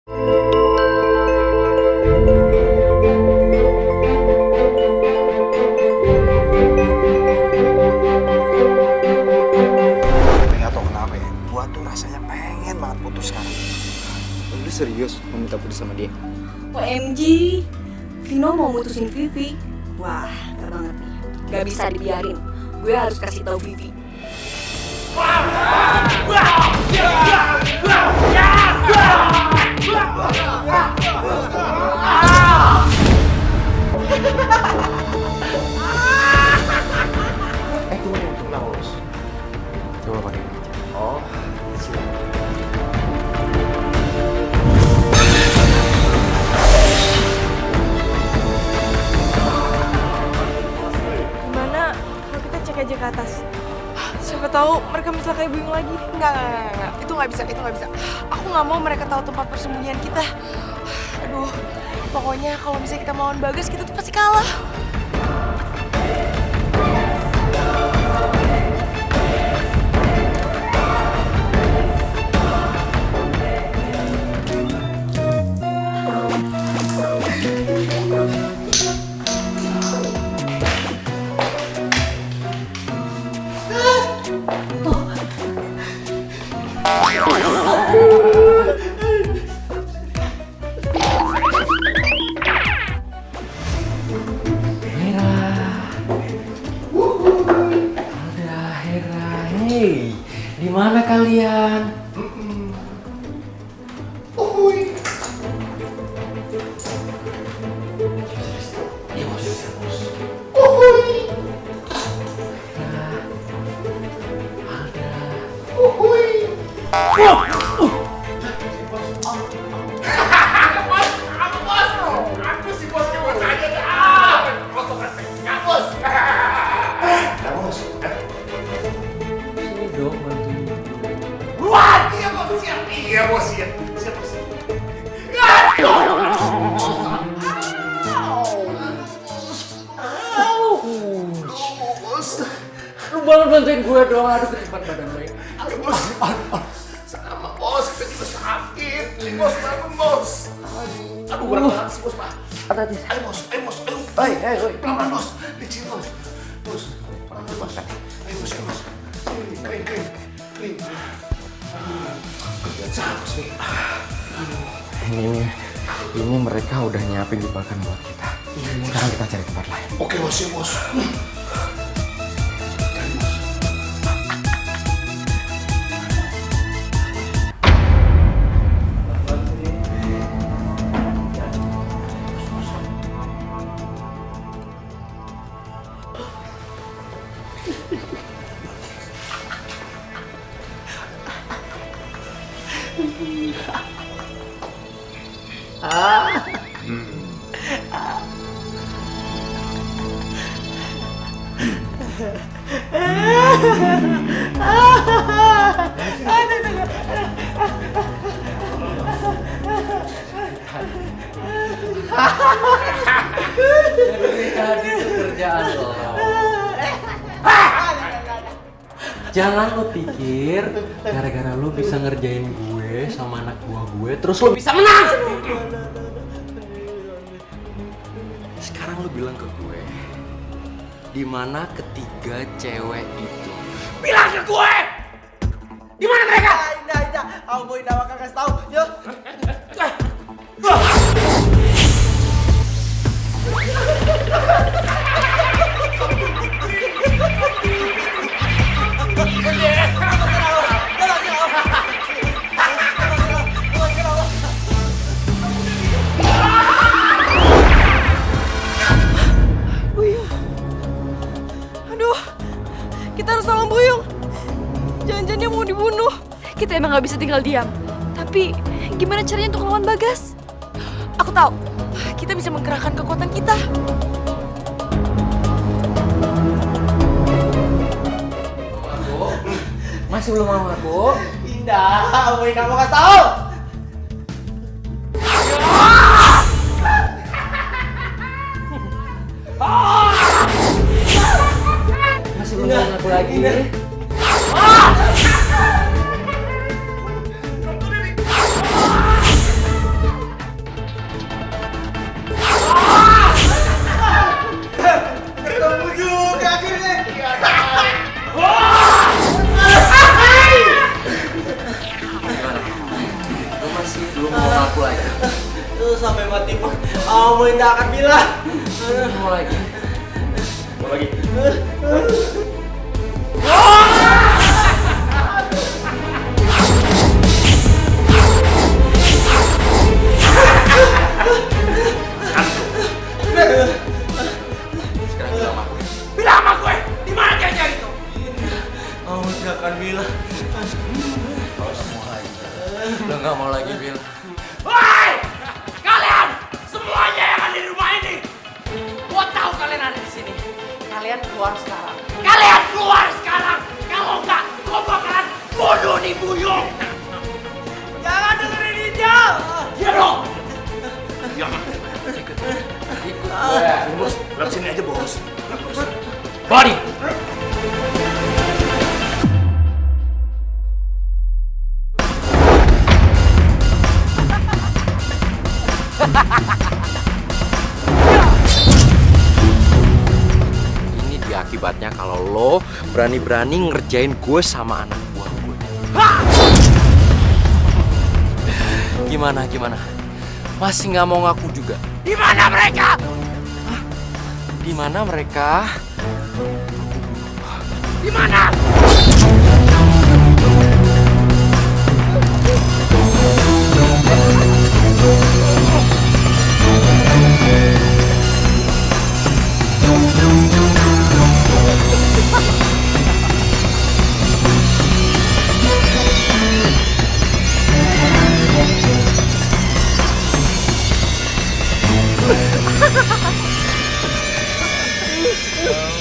Nggak tahu kenapa ya, gua tuh rasanya pengen banget putus sekarang. Lu serius mau minta putus sama dia? OMG, Vino mau mutusin Vivi. Wah, gak banget nih. Gak bisa dibiarin. Gue harus kasih tahu Vivi. Tunggu, kenapa bos? Coba pakai. Oh, silakan. Gimana kalau kita cek aja ke atas? Siapa tahu mereka mencelakai Buyung lagi. Enggak. Itu nggak bisa. Aku nggak mau mereka tahu tempat persembunyian kita. Aduh, pokoknya kalau misalnya kita melawan Bagas, kita tuh pasti kalah. Hei, di mana kalian? Lu bantuin gue dong, aduh ketipan badan gue. Aduh bos, sama bos, kita juga sakit. Nih bos, bangun bos. Aduh berat banget sih bos, Pak. Ayo bos, pelan-pelan bos, licin bos. Bos, pelan-pelan bos. Ayo bos. Kering. Kerjaan siapa bos nih? Ini mereka udah nyiapin jebakan buat kita. Sekarang kita cari tempat lain. Oke bos, ya bos. Tadi itu kerjaan lo. Jangan lo pikir gara-gara lo bisa ngerjain gue sama anak buah gue terus lo bisa menang. Sekarang lo bilang ke gue, di mana ketiga cewek itu? Bilang ke gue, di mana mereka? Indah, Boy Indah bakal kasih tahu. Yuk. Aduh, kita harus tolong Buyung. Jangan-jangan dia mau dibunuh. Kita emang gak bisa tinggal diam. Tapi gimana caranya untuk lawan Bagas? Aku tahu. Kita bisa menggerakkan kekuatan kita. Masih belum mau aku? Indah, Boy Indah mau kasih tahu. Masih belum mau aku lagi? mati pun Om Boy tidak akan bilang. Mau lagi. Mau lagi. Sekarang bilang sama gue. Bilang sama gue. Di mana jajar itu? Om Boy tidak akan bilang. Udah nggak mau lagi bilang. Woi! Kalian semuanya yang ada di rumah ini. Gua tahu kalian ada di sini. Kalian keluar sekarang. Kalian keluar sekarang. Kalau enggak, gua bakalan bunuh nih Buyung. Jangan dengerin dia. Iya dong. Bos, lewat sini aja bos. Body. Ini dia akibatnya kalau lo berani-berani ngerjain gue sama anak buah gue. Gimana? Masih nggak mau ngaku juga? Di mana mereka? Di mana mereka? Di mana?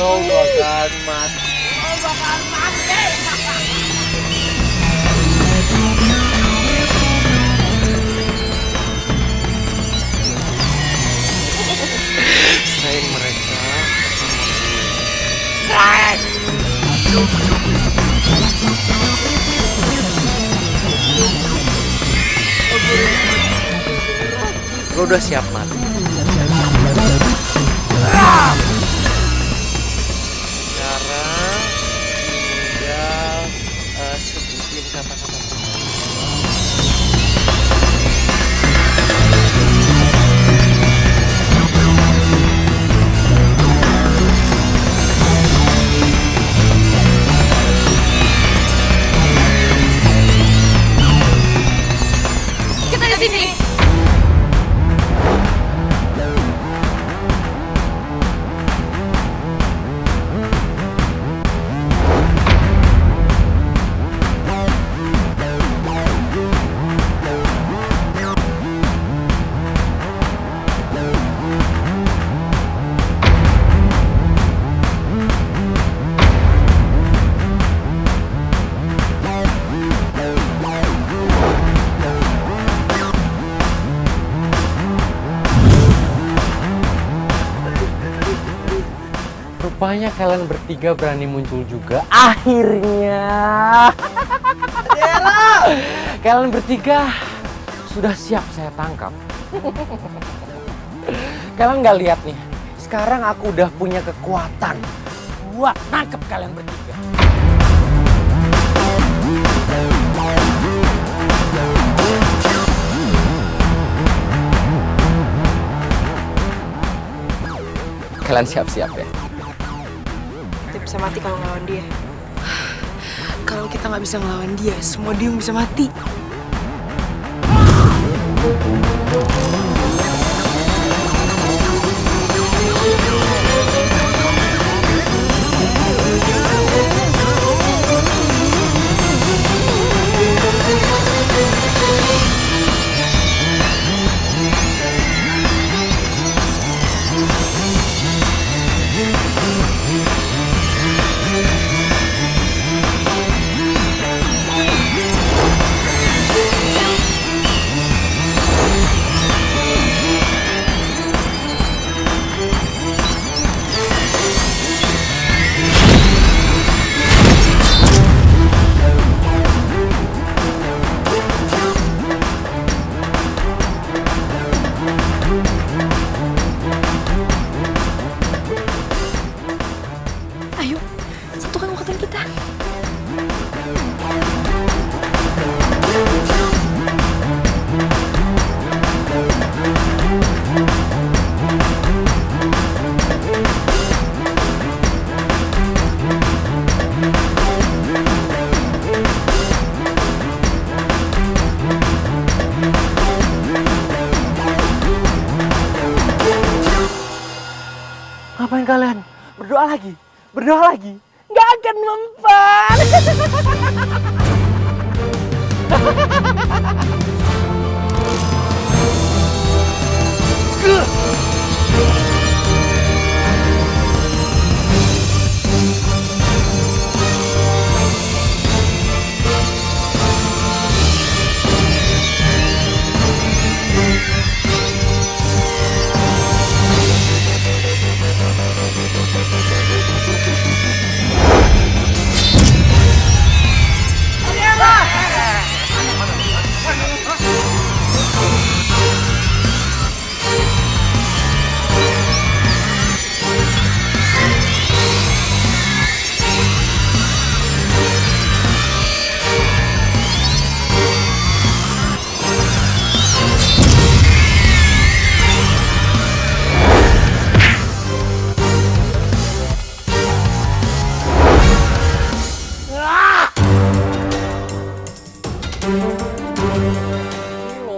Lo bakalan mati. Selain mereka, lo udah siap mati. Sekarang tinggal sebutin kata-kata. Kita di sini. Rupanya kalian bertiga berani muncul juga. Akhirnya. Kalian bertiga sudah siap saya tangkap. Kalian nggak lihat nih. Sekarang aku udah punya kekuatan buat nangkep kalian bertiga. Kalian siap-siap ya. Kita bisa mati kalau ngelawan dia. Kalau kita nggak bisa ngelawan dia, semua Duyung bisa mati. kalian berdoa lagi, nggak akan mempan.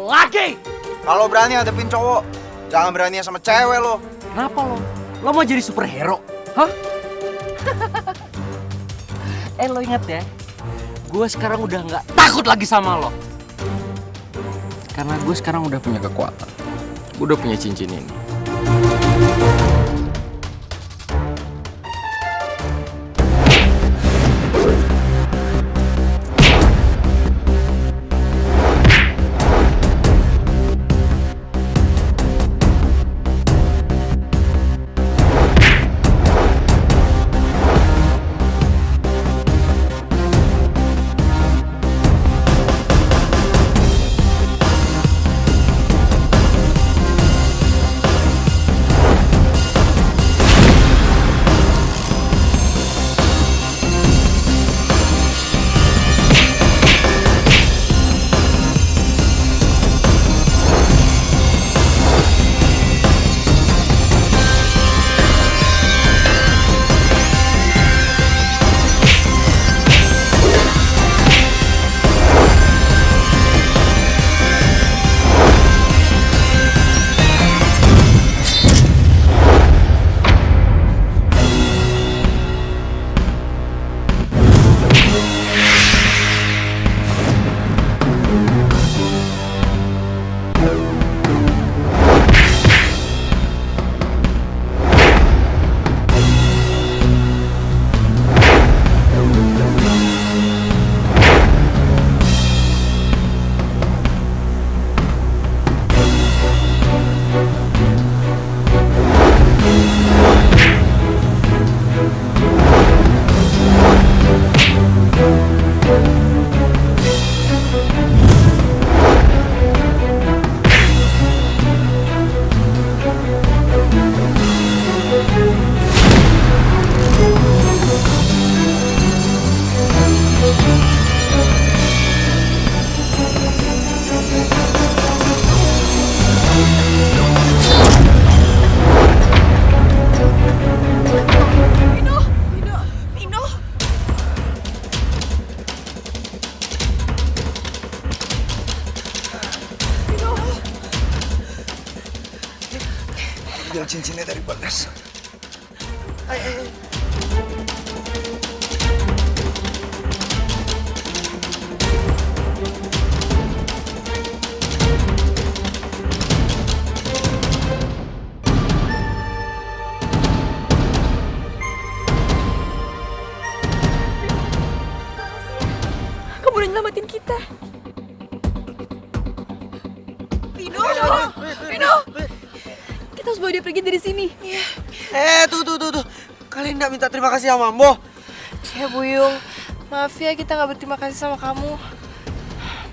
Lagi! Kalau berani hadapin cowok, jangan berani sama cewek lo. Kenapa lo? Lo mau jadi superhero? Hah? Lo ingat ya, gue sekarang udah nggak takut lagi sama lo. Karena gue sekarang udah punya kekuatan. Gue udah punya cincin ini. Ambil cincinnya dari Bagas. Kamu udah nyelamatin kita. Vino! Kita harus bawa dia pergi dari sini. Tuh. Kalian nggak minta terima kasih sama Ambo? Ya Buyung, maaf ya kita nggak berterima kasih sama kamu.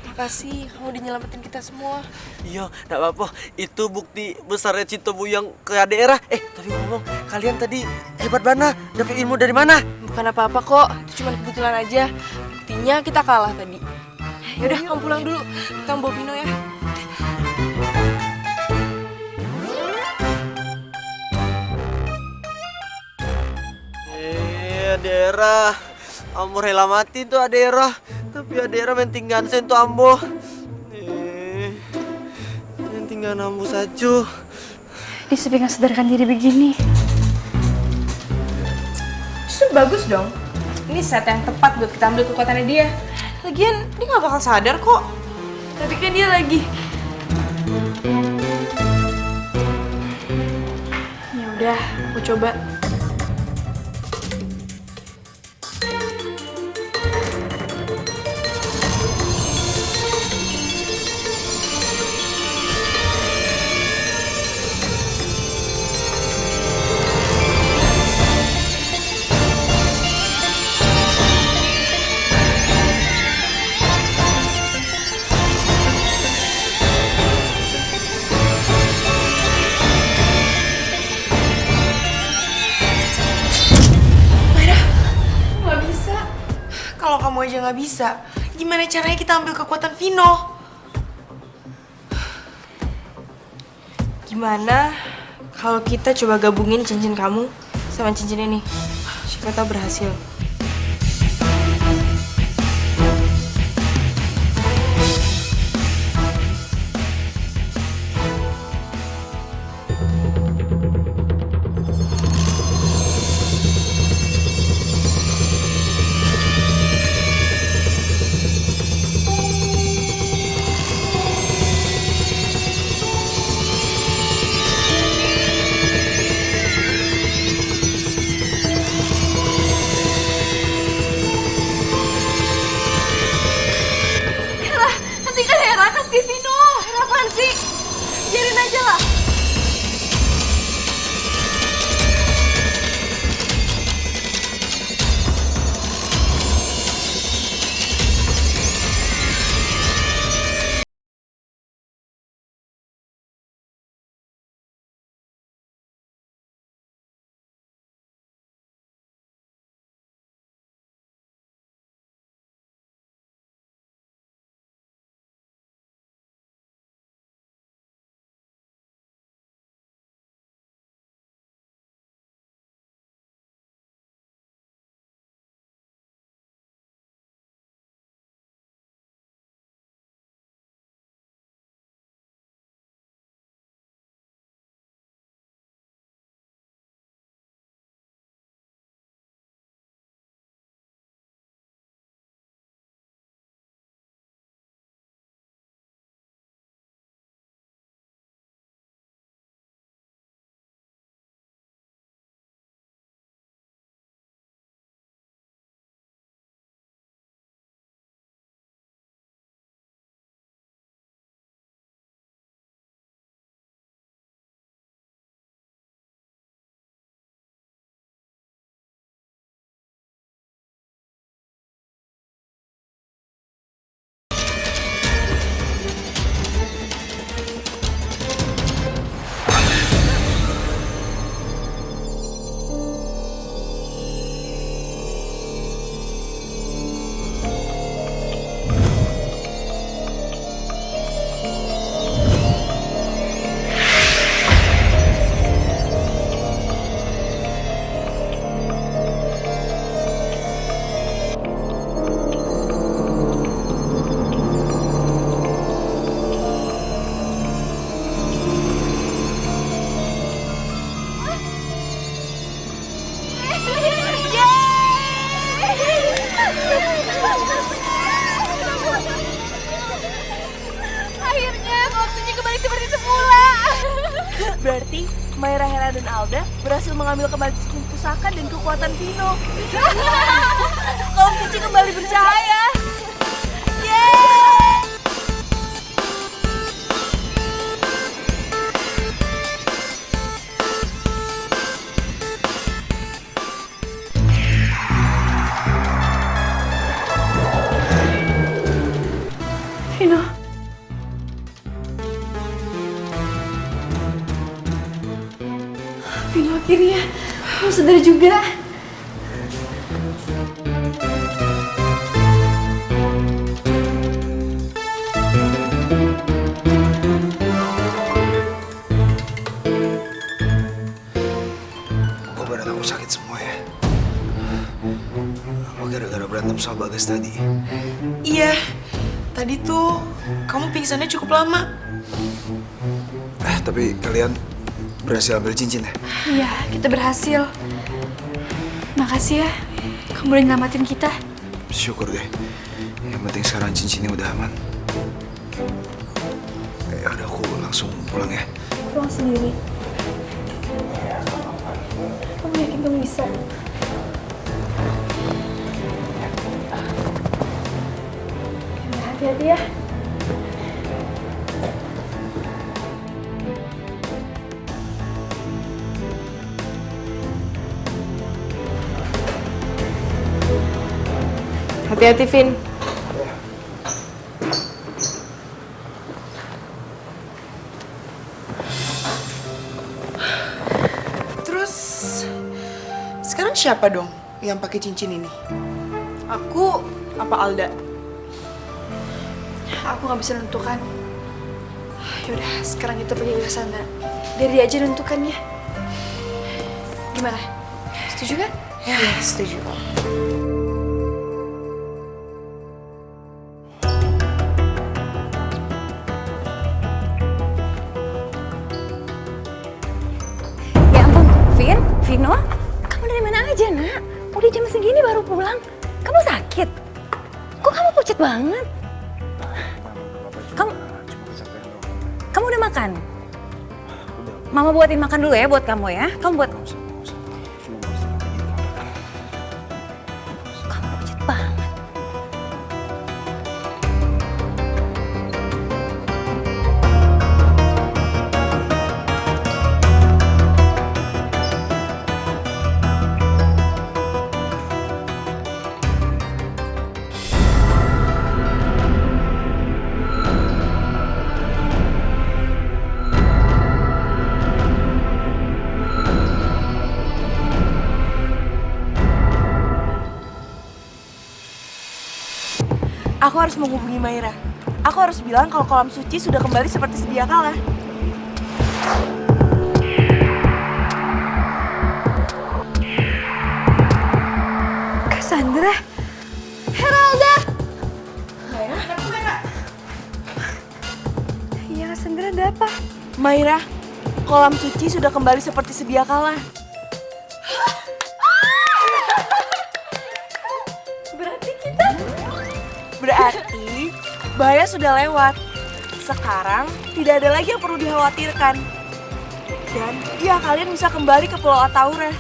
Makasih, kamu udah nyelamatin kita semua. Iya, nggak apa-apa. Itu bukti besarnya cinta Buyang ke daerah. Tapi ngomong, kalian tadi hebat banget. Dapat ilmu dari mana? Bukan apa-apa kok, itu cuma kebetulan aja. Buktinya kita kalah tadi. Yaudah, kamu pulang dulu. Kita bawa Vino ya. Daerah, Ambo rela mati tuh daerah. Tapi daerah mentinggan sen tuh Ambo. Mentinggan Ambo saja. Dia sampai nggak sadarkan diri begini. bagus dong. Ini set yang tepat buat kita ambil kekuatannya dia. Lagian dia nggak bakal sadar kok. Tapi kan dia lagi. Ya udah, aku coba. Kalau kamu aja nggak bisa, gimana caranya kita ambil kekuatan Vino? Gimana kalau kita coba gabungin cincin kamu sama cincin ini? Siapa tahu berhasil. Hentikan Hera, kasih Vino. Hera apaan sih? Biarin aja lah. Akhirnya waktunya kembali seperti semula. Berarti Mayra, Hera, dan Alda berhasil mengambil kembali cincin pusaka dan kekuatan Vino. Kaum kecil kembali bercahaya. Yeay! Vino. Vino, akhirnya kamu sadar juga. Kok badan aku sakit semua ya? Apa gara-gara berantem sama Bagas tadi? Iya, tadi tuh kamu pingsannya cukup lama. Tapi kalian berhasil ambil cincin ya? Iya, kita berhasil. Makasih ya, kamu udah nyelamatin kita. Syukur deh. Yang penting sekarang cincinnya udah aman. Ya udah, aku langsung pulang ya. Pulang sendiri. Kamu yakin kamu bisa? Hati-hati ya. Hati-hati, Vin. Terus sekarang siapa dong yang pakai cincin ini? Aku apa Alda? Aku nggak bisa nentukan. Yaudah, sekarang kita pergi ke sana. Biar dia aja nentukannya. Gimana? Setuju kan? Ya, setuju. Ya ampun, Vino, kamu dari mana aja, nak? Udah jam segini baru pulang. Kamu sakit? Kok kamu pucat banget? Kamu udah makan? Mama buatin makan dulu ya buat kamu ya. Kamu buat. Kamu pucat banget. Aku harus menghubungi Maira. Aku harus bilang kalau kolam suci sudah kembali seperti sedia kala. Cassandra, Heralda. Iya, Cassandra, ada apa? Maira, kolam suci sudah kembali seperti sedia kala. Berarti bahaya sudah lewat. Sekarang tidak ada lagi yang perlu dikhawatirkan. Dan ya kalian bisa kembali ke Pulau Ataura.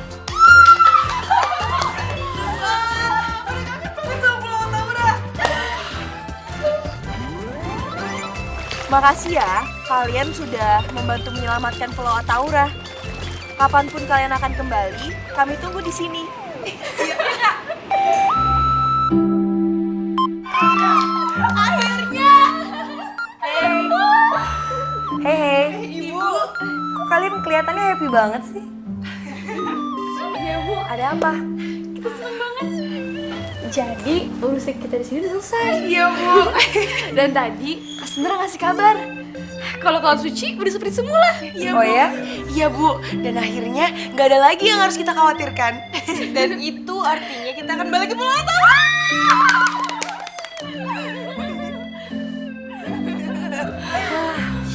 Makasih ya, kalian sudah membantu menyelamatkan Pulau Ataura. Kapanpun kalian akan kembali, kami tunggu di sini. Hei, Ibu. Kok kalian kelihatannya happy banget sih? Iya Bu, Ada apa? kita senang banget. Jadi urusan kita di sini udah selesai. Iya, Bu. Dan tadi Cassandra ngasih kabar kalau kolam suci udah seperti semula. Iya, Oh Bu. ya? Iya, Bu. Dan akhirnya nggak ada lagi yang harus kita khawatirkan. Dan itu artinya kita akan balik ke Pulau Ataura.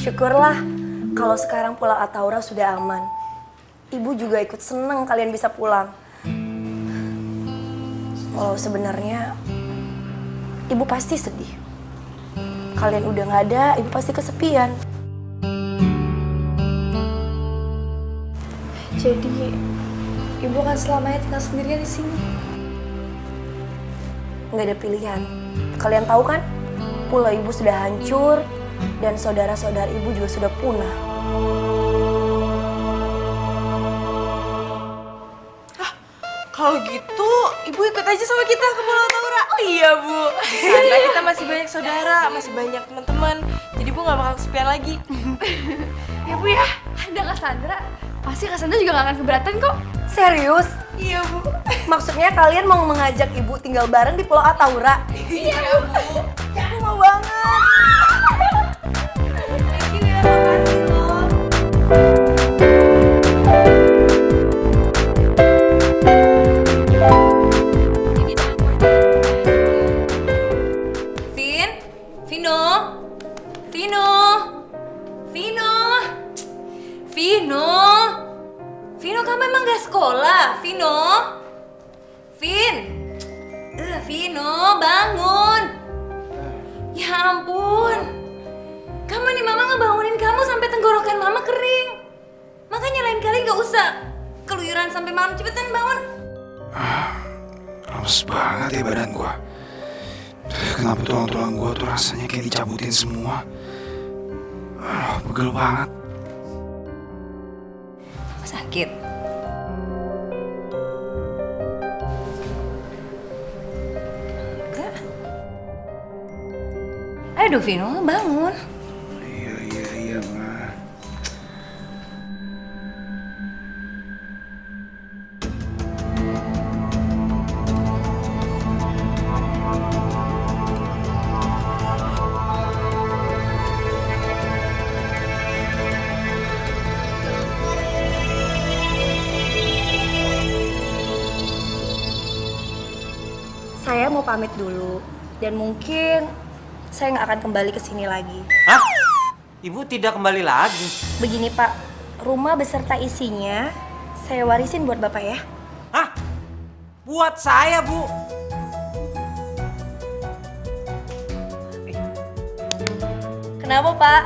Syukurlah kalau sekarang Pulau Ataura sudah aman. Ibu juga ikut seneng kalian bisa pulang. Walau sebenarnya ibu pasti sedih. Kalian udah nggak ada, ibu pasti kesepian. Jadi ibu akan selamanya tinggal sendirian di sini. Nggak ada pilihan. Kalian tahu kan, pulau ibu sudah hancur dan saudara-saudara ibu juga sudah punah. Kalau gitu, Ibu ikut aja sama kita ke Pulau Ataura. Oh iya, Bu. Di sana kita masih banyak saudara, masih banyak teman-teman. Jadi Bu nggak bakal kesepian lagi. Ya Bu ya, ada Cassandra. Pasti Cassandra juga gak akan keberatan kok. Serius? Iya, Bu. Maksudnya kalian mau mengajak ibu tinggal bareng di Pulau Ataura? Iya, Bu. Aku mau banget. Thank you ya, makasih loh. Vino, Vino, kamu emang gak sekolah, Vino? Vin! Vino, bangun! Ya ampun! Kamu nih mama ngebangunin kamu sampai tenggorokan mama kering. Makanya lain kali gak usah keluyuran sampai malam, cepetan bangun. Lemes banget ya badan gua. Kenapa tulang-tulang gua tuh rasanya kayak dicabutin semua? Pegel banget. Sakit. Enggak. Aduh Vino, bangun. Iya, Ma. Saya mau pamit dulu dan mungkin saya nggak akan kembali ke sini lagi. Hah? Ibu tidak kembali lagi? Begini Pak, rumah beserta isinya saya warisin buat Bapak ya. Hah? Buat saya, Bu. Kenapa Pak?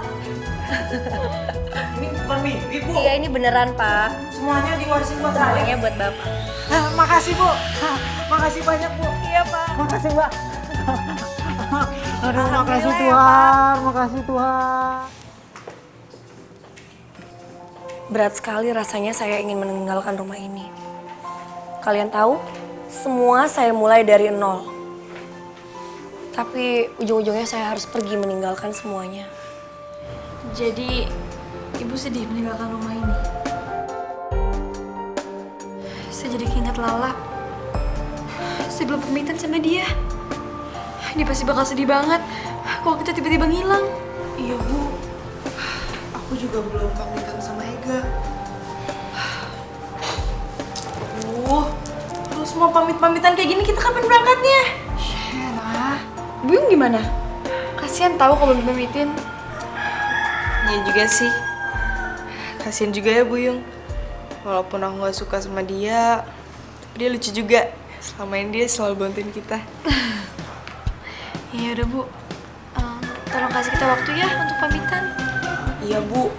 Ini bukan mimpi, Bu. Iya ini beneran Pak. Semuanya diwarisin buat saya. Semuanya buat Bapak. Makasih, Bu. Makasih banyak, Bu. Iya Pak. Makasih, Mbak. Aduh, makasih Alhamdulillah ya, Tuhan. Makasih Tuhan. Berat sekali rasanya saya ingin meninggalkan rumah ini. Kalian tahu, semua saya mulai dari nol. Tapi ujung-ujungnya saya harus pergi meninggalkan semuanya. Jadi, Ibu sedih meninggalkan rumah ini. Saya jadi keinget Lala. Saya belum pamitan sama dia. Dia pasti bakal sedih banget kalau kita tiba-tiba ngilang. Iya Bu, aku juga belum pamitan sama Ega. Terus mau pamit-pamitan kayak gini, kita kapan berangkatnya? Shena, Buyung gimana? Kasian tahu kalau belum pamitin. Iya juga sih, kasian juga ya Buyung. Walaupun aku gak suka sama dia, tapi dia lucu juga. Selama ini dia selalu bantuin kita. Iya udah Bu, tolong kasih kita waktu ya untuk pamitan. Iya Bu,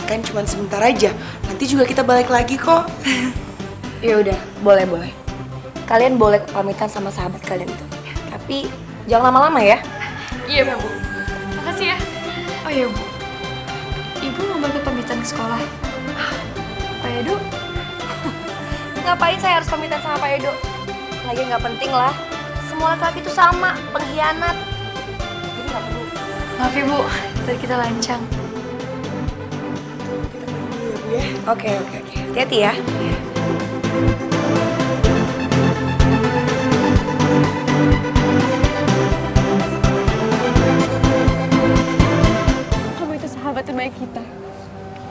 kan cuma sebentar aja. Nanti juga kita balik lagi kok. Ya udah, boleh. Kalian boleh pamitan sama sahabat kalian itu. Tapi jangan lama-lama ya. Iya Bu. Makasih ya. Oh iya Bu, Ibu mau balik pamitan ke sekolah. Pak Edo? Ngapain saya harus pamitan sama Pak Edo? Lagi nggak penting lah. Semua laki-laki itu sama, pengkhianat. Jadi nggak perlu. Maaf ya Bu, tadi kita lancang. Oke. Hati-hati ya. Kamu itu sahabat terbaik kita.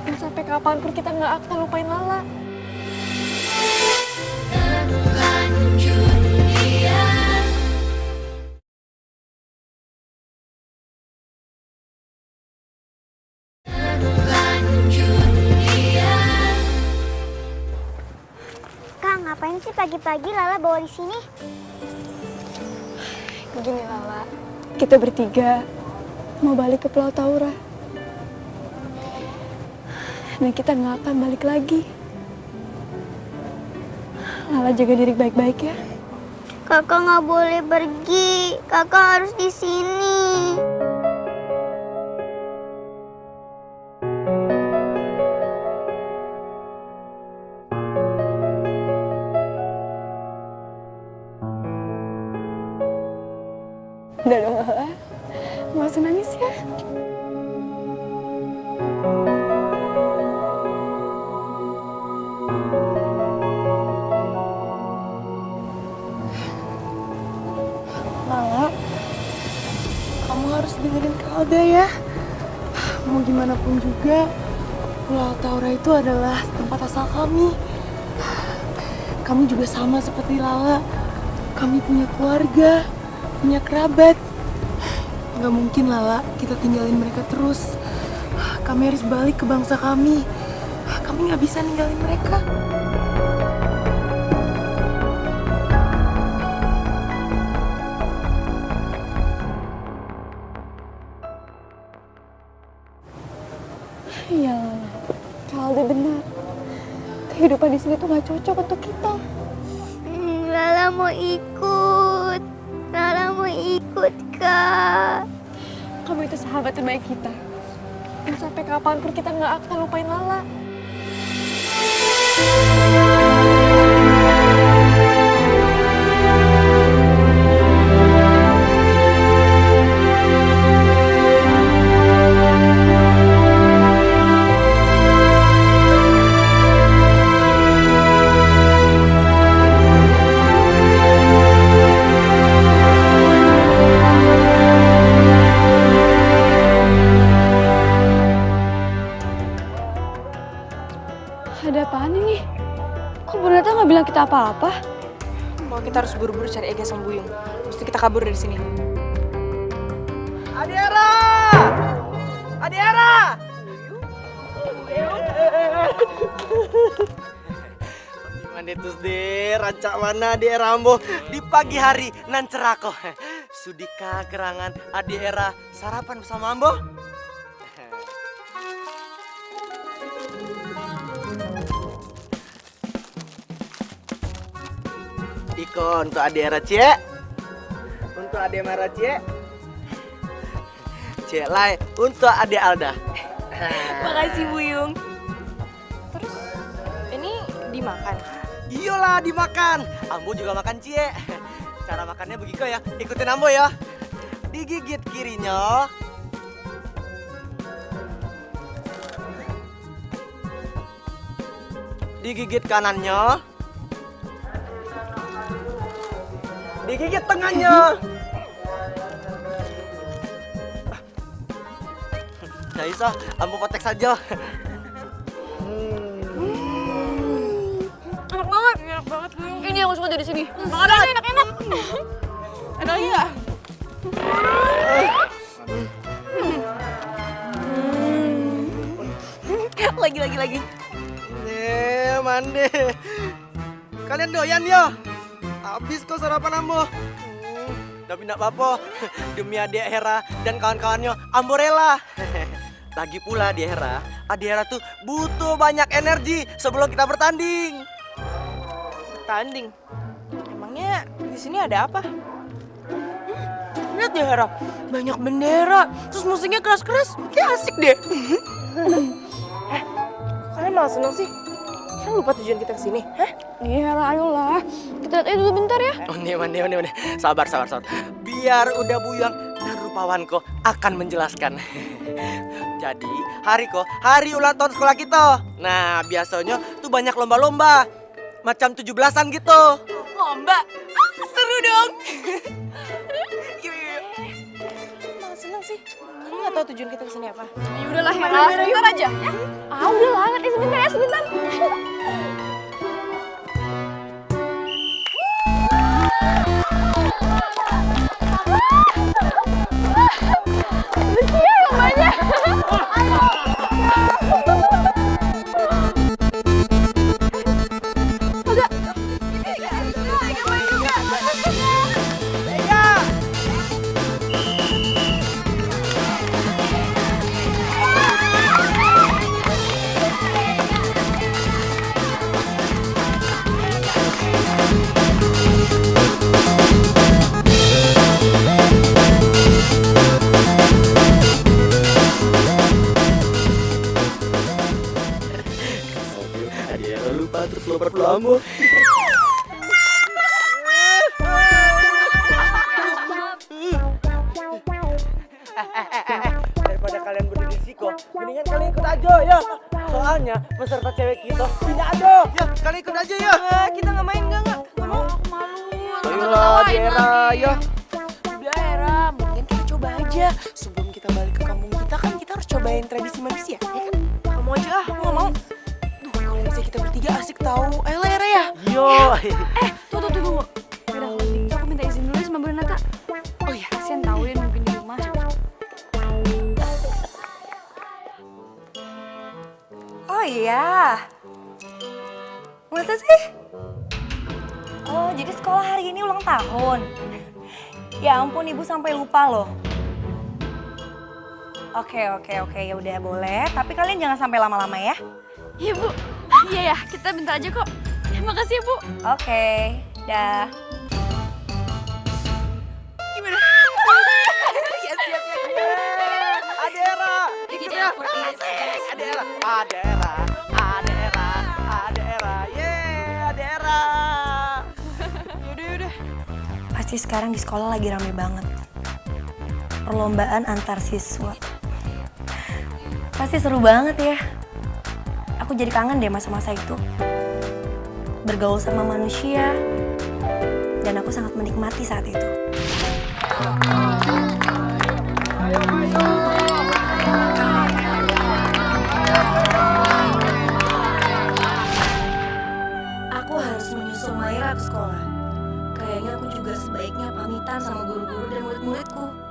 Dan sampai kapanpun kita nggak akan lupain Lala. Kak, ngapain sih pagi-pagi Lala bawa di sini? Begini Lala, kita bertiga mau balik ke Pulau Taura. Dan kita nggak akan balik lagi. Lala jaga diri baik-baik ya. Kakak nggak boleh pergi. Kakak harus di sini. Udah dong Lala, nggak usah nangis ya. Lala, kamu harus dengerin Kalda ya. Mau gimana pun juga, Pulau Taura itu adalah tempat asal kami. Kami juga sama seperti Lala. Kami punya keluarga, punya kerabat. Gak mungkin Lala, kita tinggalin mereka terus. Kami harus balik ke bangsa kami. Kami gak bisa ninggalin mereka. Iya, Kaldi benar. Kehidupan di sini tuh gak cocok untuk kita. Lala mau ikut. Lala mau ikut, Kak. Kamu itu sahabat terbaik kita. Dan sampai kapanpun kita gak akan lupain Lala. Ada apaan ini? Kok Bernata nggak bilang kita apa-apa? Mau kita harus buru-buru cari Ega sama Buyung. Mesti kita kabur dari sini. Adiera! Adiera! Gimana itu deh, rancak mana Adiera ambo di pagi hari nan cerako. Sudika kerangan Adiera sarapan bersama ambo. Iko untuk Adiera Cie. Untuk Ade Mara Cie. Cie Lai untuk Ade Alda. Makasih Buyung. Terus ini dimakan. Iyalah dimakan. Ambo juga makan Cie. Cara makannya begitu ya. Ikutin Ambo ya. Digigit kirinya. Digigit kanannya. Digigit tengahnya. Gak bisa, Ambo potek saja. Enak banget. Enak banget. Ini yang aku suka dari sini. Makanan enak-enak. Enak ya? Lagi. Mande. Kalian doyan ya? Habis kok sarapan Ambo. Tapi enggak apa-apa. Demi adik Hera dan kawan-kawannya, Ambo rela. Lagi pula di Hera, adik Hera tuh butuh banyak energi sebelum kita bertanding. Tanding. Emangnya di sini ada apa? Lihat deh Hera, banyak bendera, terus musiknya keras-keras, kayak asik deh. Kalian malah seneng sih? Kan lupa tujuan kita kesini, hah? Iya, ayolah. Kita lihat aja dulu bentar ya. Oh, nih. Sabar. Biar udah buyang dan rupawanku akan menjelaskan. Jadi, hari ulang tahun sekolah kita. Nah, biasanya tuh banyak lomba-lomba. Macam 17-an gitu. Lomba? Seru dong. Malah seneng sih. Kamu nggak tahu tujuan kita kesini apa? Ya udahlah, Hera, sebentar aja. Udahlah, ngerti sebentar. Lucu ya lombanya. Lupa terus lompat Ambo. Daripada kalian berdiri siko, mendingan kalian ikut aja ya. Soalnya peserta cewek kita tidak ada. Ya, kalian ikut aja ya. Kita nggak main nggak? Nggak mau. Malu. Ayolah, Hera ya. Udah Hera, mungkin kita coba aja. Sebelum kita balik ke kampung kita kan kita harus cobain tradisi manusia, ya kan? Kamu aja, aku nggak mau. Duh, kalau misalnya kita bertiga asik tahu. Ayolah Hera ya. Yo. Tunggu. Yaudah, kalau gitu aku minta izin dulu ya sama Bu Renata. Oh iya, kasihan tahu dia nungguin di rumah. Oh iya. Masa sih? Oh, jadi sekolah hari ini ulang tahun. Ya ampun, Ibu sampai lupa loh. Oke, ya udah boleh. Tapi kalian jangan sampai lama-lama ya. Iya Bu. Iya ya, kita bentar aja kok. Makasih ya Bu. Oke, dah. Gimana? Siap. Adera. Ikutnya. Adera. Yeay, Adera. Yaudah. Pasti sekarang di sekolah lagi rame banget. Perlombaan antar siswa. Pasti seru banget ya. Aku jadi kangen deh masa-masa itu. Bergaul sama manusia. Dan aku sangat menikmati saat itu. Aku harus menyusul Maira ke sekolah. Kayaknya aku juga sebaiknya pamitan sama guru-guru dan murid-muridku.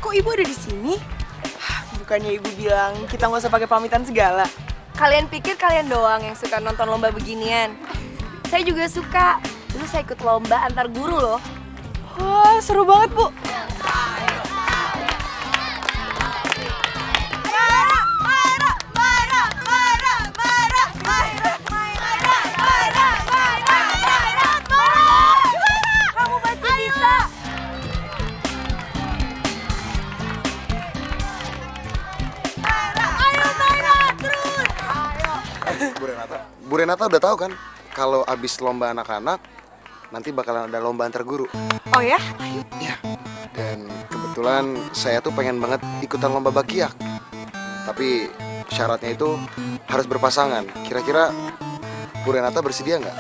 Kok ibu ada di sini? Bukannya ibu bilang kita nggak usah pakai pamitan segala? Kalian pikir kalian doang yang suka nonton lomba beginian? Saya juga suka. Dulu saya ikut lomba antar guru loh. Wah, seru banget, Bu. Kamu pasti bisa. Ayo Maira, terus. Bu Renata udah tahu kan kalau abis lomba anak-anak nanti bakalan ada lomba antar guru. Oh ya? Iya. Dan kebetulan saya tuh pengen banget ikutan lomba bakiak. Tapi syaratnya itu harus berpasangan. Kira-kira Bu Renata bersedia nggak?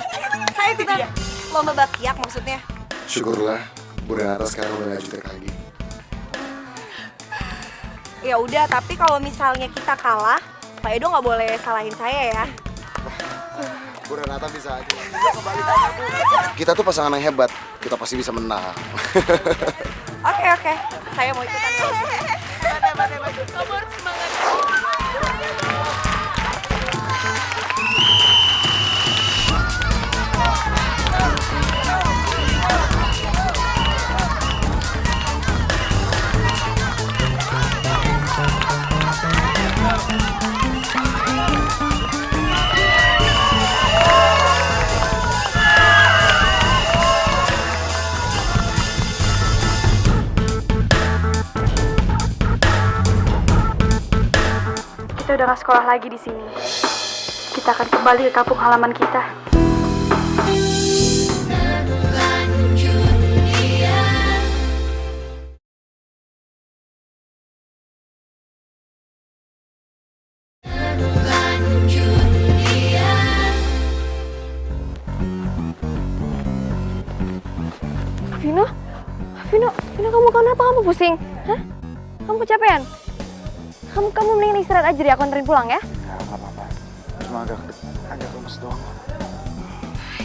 Saya ikutan lomba bakiak maksudnya. Syukurlah Bu Renata sekarang udah gak jutek lagi. Ya udah, tapi kalau misalnya kita kalah, Pak Edo nggak boleh salahin saya ya. Bu Renata bisa aja. Kita tuh pasangan yang hebat. Kita pasti bisa menang. Oke. Saya mau ikutan. Kamu harus semangat. Kita udah gak sekolah lagi di sini. Kita akan kembali ke kampung halaman kita. Vino, kamu kenapa? Kamu pusing? Hah? Kamu kecapean? Kamu mendingan istirahat aja deh, aku anterin pulang ya. Gak apa-apa. Cuma agak lemes doang.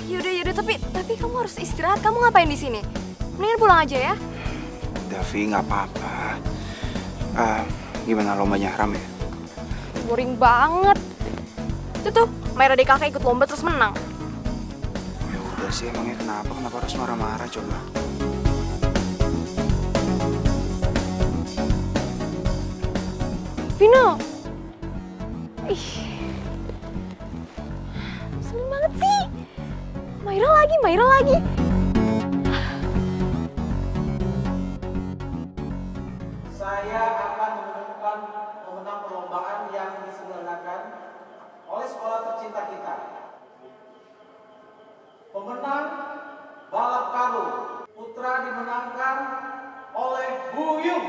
Yaudah, tapi kamu harus istirahat. Kamu ngapain di sini? Mendingan pulang aja ya. Davi, nggak apa-apa. Gimana lombanya, rame? Boring banget. Itu tuh, Maira di kakak ikut lomba terus menang. Ya udah sih, emangnya kenapa harus marah-marah coba? Vino! Ih, seneng banget sih. Maira lagi. Saya sekolah tercinta kita. Pemenang balap karung putra dimenangkan oleh Buyung.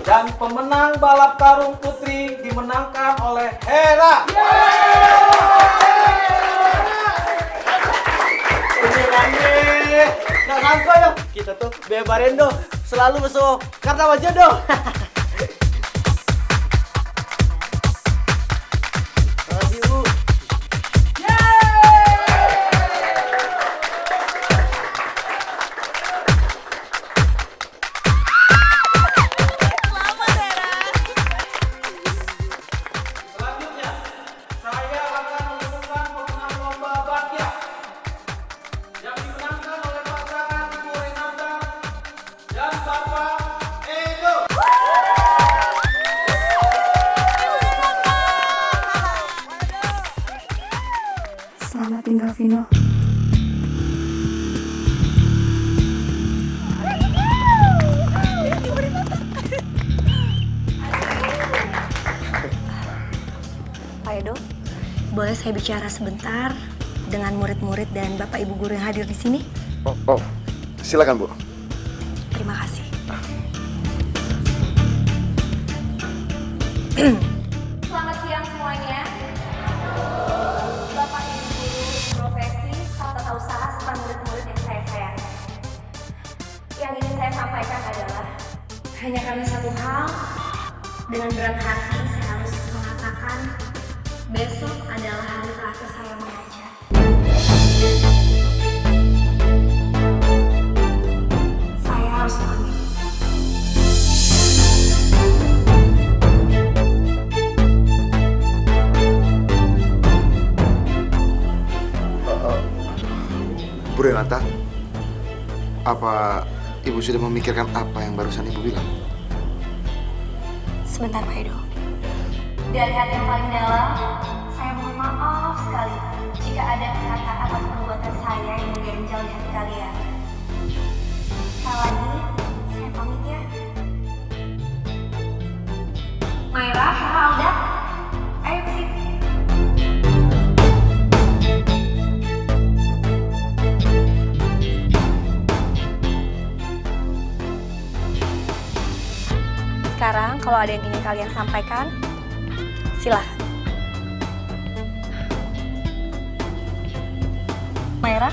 Dan pemenang balap karung putri dimenangkan oleh Hera. Nggak sangka ya, kita tuh Bebarendo selalu musuh karena wajah jodoh. Makasih Bu. Selanjutnya, saya akan mengumumkan pemenang lomba bakya yang dimenangkan oleh pasangan Bu Renata dan Bapak Edo. Selamat tinggal Vino. Pak Edo, boleh saya bicara sebentar dengan murid-murid dan Bapak Ibu guru yang hadir di sini? Oh, silakan Bu. Terima kasih. Selamat siang semuanya. Bapak Ibu guru profesi tata usaha serta murid-murid yang saya sayangi. Yang ingin saya sampaikan adalah hanya karena satu hal, dengan berat hati saya harus mengatakan besok adalah hari terakhir saya mengajar. Saya harus pamit. Bu Renata, apa Ibu sudah memikirkan apa yang barusan Ibu bilang? Sebentar Pak Edo. Dari hati yang paling dalam, saya mohon maaf sekali jika ada perkataan atau perbuatan saya yang mengganjal di hati kalian. Sekali lagi, saya pamit ya. Maira, Alda, ayo ke sini. Sekarang kalau ada yang ingin kalian sampaikan, silahkan. Maira?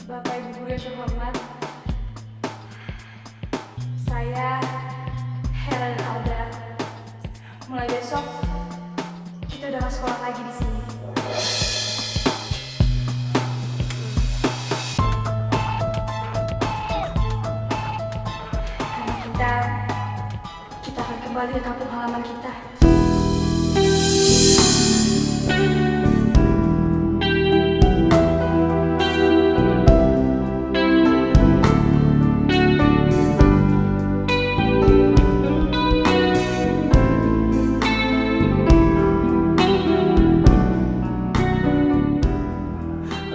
Bapak Ibu guru yang terhormat, saya Hera dan Alda. Mulai besok kita udah gak sekolah lagi di sini. Karena kita akan kembali ke kampung halaman kita.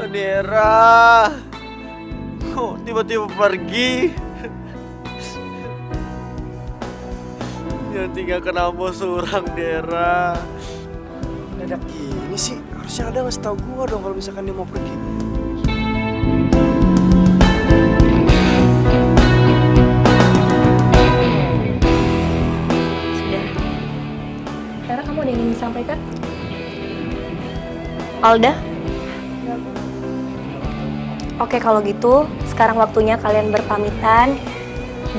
Dera, kok tiba-tiba pergi? Jangan tinggalkan ambo seorang, Dera. Mendadak gini sih, harusnya ada ngasih tau gua dong kalau misalkan dia mau pergi. Sudah. Hera, kamu ada yang ingin disampaikan? Alda? Oke, kalau gitu sekarang waktunya kalian berpamitan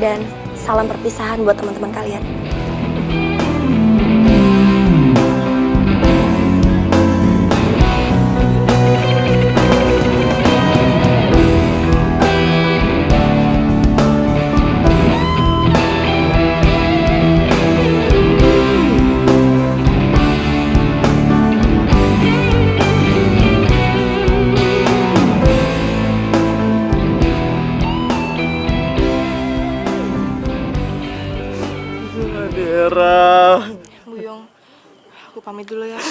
dan salam perpisahan buat teman-teman kalian. Dera. Buyung, Aku pamit dulu ya.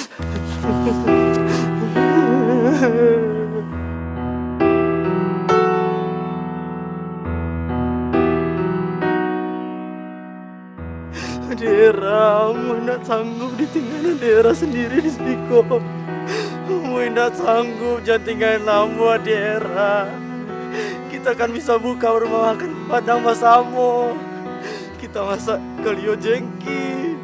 Dera, aku tidak sanggup ditinggalin Dera sendiri di Siko. Aku tidak sanggup jangan tinggalin Lambo, Dera. Kita kan bisa buka rumah makan Padang Mas Amo. Kita masak kalio jengki,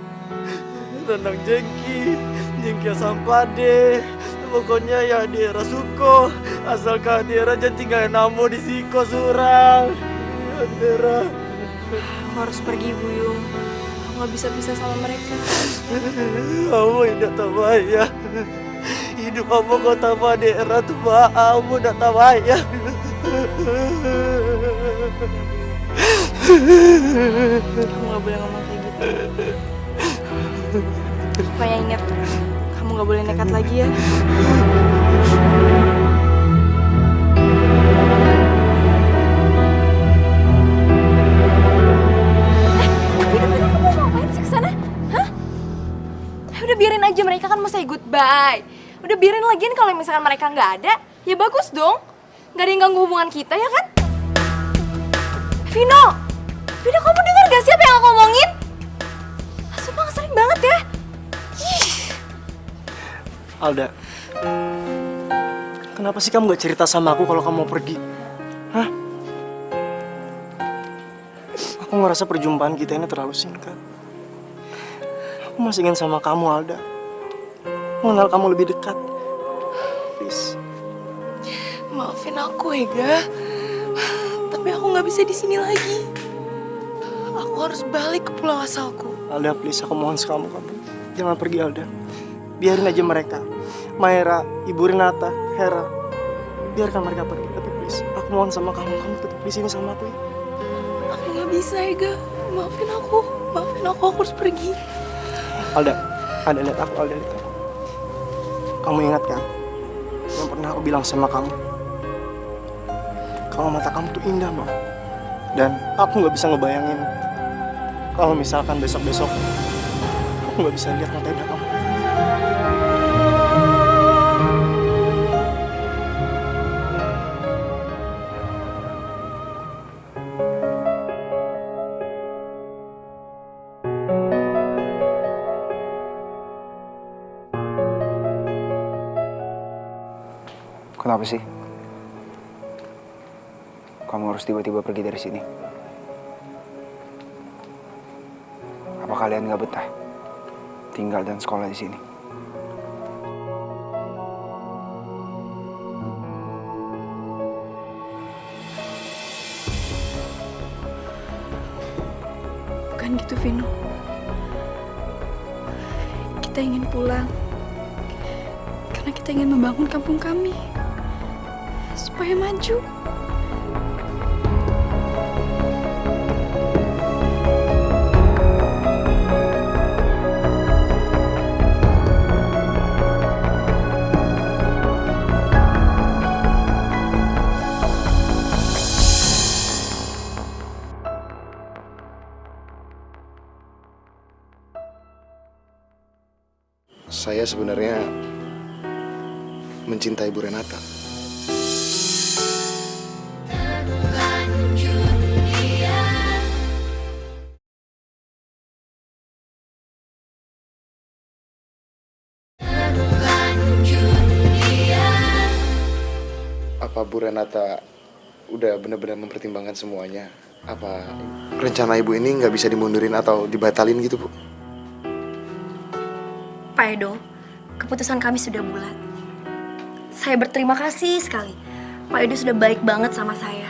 rendang jengki, jengki asam pade. Pokoknya ya Dera suko. Asalkan Dera jangan tinggalin Lambo di Siko surang. Ya, Dera. Aku harus pergi, Buyung. Aku nggak bisa pisah sama mereka. Kamu tidak tahu ya. Hidup kamu kau tambah daerah tuh kamu tidak tahu ya. Kamu nggak boleh ngomong kayak gitu. Pokoknya ingat, kamu nggak boleh nekat lagi ya. Udah biarin aja, mereka kan mau say goodbye. Udah biarin lagian kalau misalkan mereka nggak ada, ya bagus dong. Nggak ada yang ganggu hubungan kita ya kan? Vino, kamu dengar gak sih apa yang aku ngomongin? Sumpah ngeselin banget ya. Alda, kenapa sih kamu gak cerita sama aku kalau kamu mau pergi? Hah? Aku ngerasa perjumpaan kita ini terlalu singkat. Aku masih ingin sama kamu, Alda. Mengenal kamu lebih dekat. Please. Maafin aku, Ega. Tapi aku nggak bisa di sini lagi. Aku harus balik ke pulau asalku. Alda, please, aku mohon kamu. Jangan pergi, Alda. Biarin aja mereka. Maera, Ibu Renata, Hera. Biarkan mereka pergi. Tapi please, aku mohon sama kamu tetap di sini sama aku. Ya? Aku nggak bisa, Ega. Maafin aku, aku harus pergi. Alda lihat aku, Alda lihat aku. Kamu ingat kan? Yang pernah aku bilang sama kamu. Kalau mata kamu tuh indah, Bang. Dan aku nggak bisa ngebayangin kalau misalkan besok-besok aku nggak bisa lihat mata indah kamu. Kenapa sih? Kamu harus tiba-tiba pergi dari sini? Apa kalian gak betah tinggal dan sekolah di sini? Bukan gitu, Vino. Kita ingin pulang. Karena kita ingin membangun kampung kami. Supaya maju. Saya sebenarnya mencintai Bu Renata. Apa Bu Renata udah benar-benar mempertimbangkan semuanya? Apa rencana ibu ini nggak bisa dimundurin atau dibatalin gitu, Bu? Pak Edo, keputusan kami sudah bulat. Saya berterima kasih sekali. Pak Edo sudah baik banget sama saya.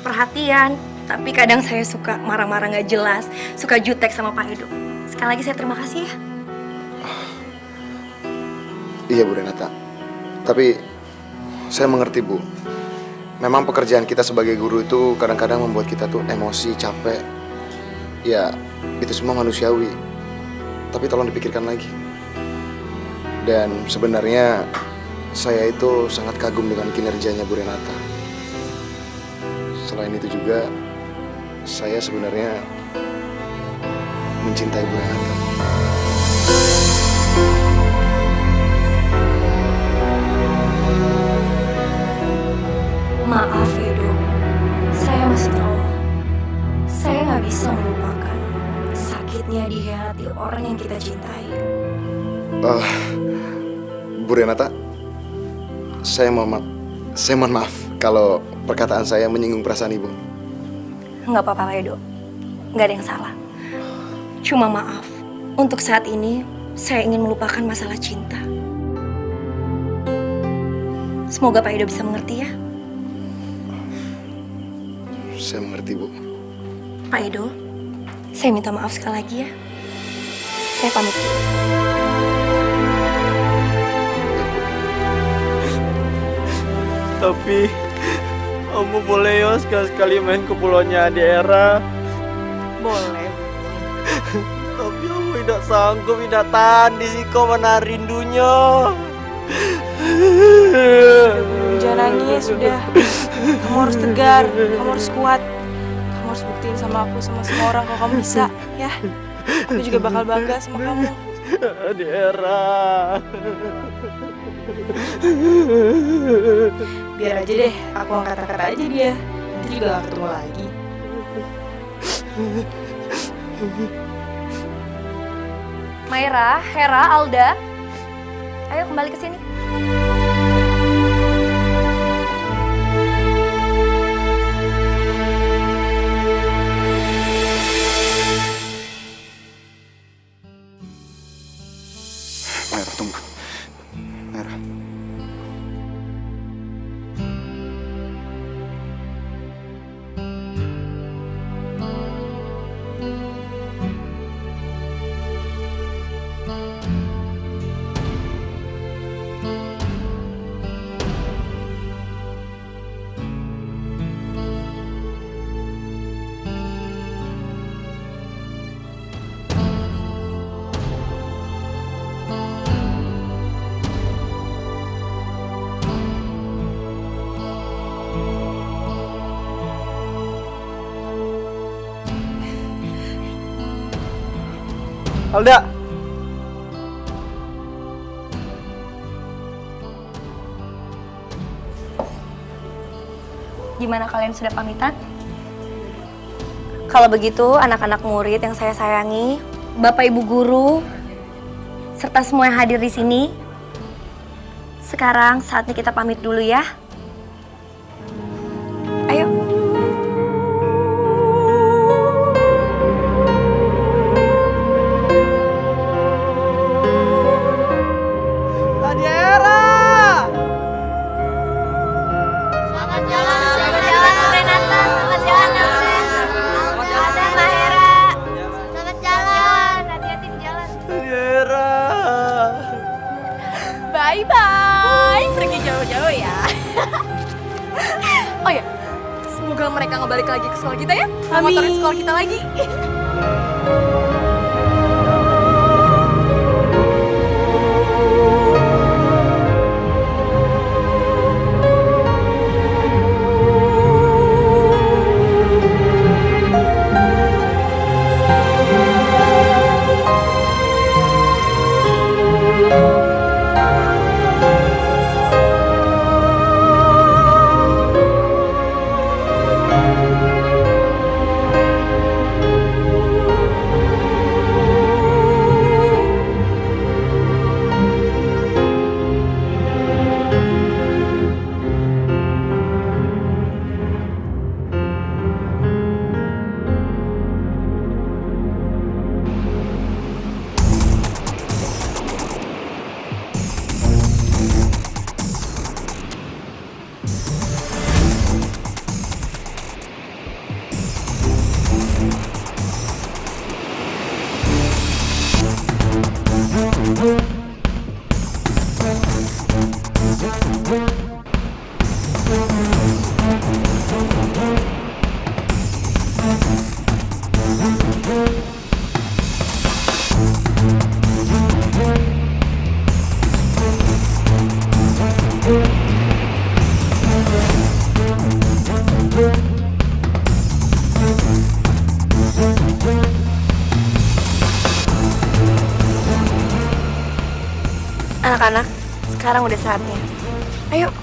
Perhatian, tapi kadang saya suka marah-marah nggak jelas, suka jutek sama Pak Edo. Sekali lagi saya terima kasih ya. Iya Bu Renata. Tapi saya mengerti Bu. Memang pekerjaan kita sebagai guru itu kadang-kadang membuat kita tuh emosi, capek. Ya, itu semua manusiawi. Tapi tolong dipikirkan lagi. Dan sebenarnya saya itu sangat kagum dengan kinerjanya Bu Renata. Selain itu juga, saya sebenarnya mencintai Bu Renata. Maaf Edo, saya masih trauma. Saya nggak bisa melupakan sakitnya dikhianati orang yang kita cintai. Bu Renata, saya mohon maaf kalau perkataan saya menyinggung perasaan ibu. Nggak apa-apa Edo, nggak ada yang salah. Cuma maaf, untuk saat ini saya ingin melupakan masalah cinta. Semoga Pak Edo bisa mengerti ya. Saya mengerti, Bu. Pak Edo, saya minta maaf sekali lagi ya. Saya pamit dulu. Tapi kamu boleh ya sekali-sekali main ke pulaunya Adik Era. Boleh. Tapi aku tidak sanggup, tidak tahan di siko mana rindunya. Jangan nangis, sudah. Kamu harus tegar, kamu harus kuat. Kamu harus buktiin sama aku, sama semua orang kalau kamu bisa, ya. Aku juga bakal bangga sama kamu. Adik Era. Biar aja deh, aku angkat aja dia. Nanti juga gak ketemu lagi. Maira, Hera, Alda, ayo kembali ke sini. Maira, tunggu. Maira. Alda. Gimana kalian sudah pamitan? Kalau begitu, anak-anak murid yang saya sayangi, Bapak Ibu guru, serta semua yang hadir di sini, sekarang saatnya kita pamit dulu ya. Ayo. Bye-bye. Pergi jauh-jauh ya. Oh ya, semoga mereka nggak balik lagi ke sekolah kita ya. Motorin sekolah kita lagi. Anak-anak, sekarang udah saatnya. Ayo,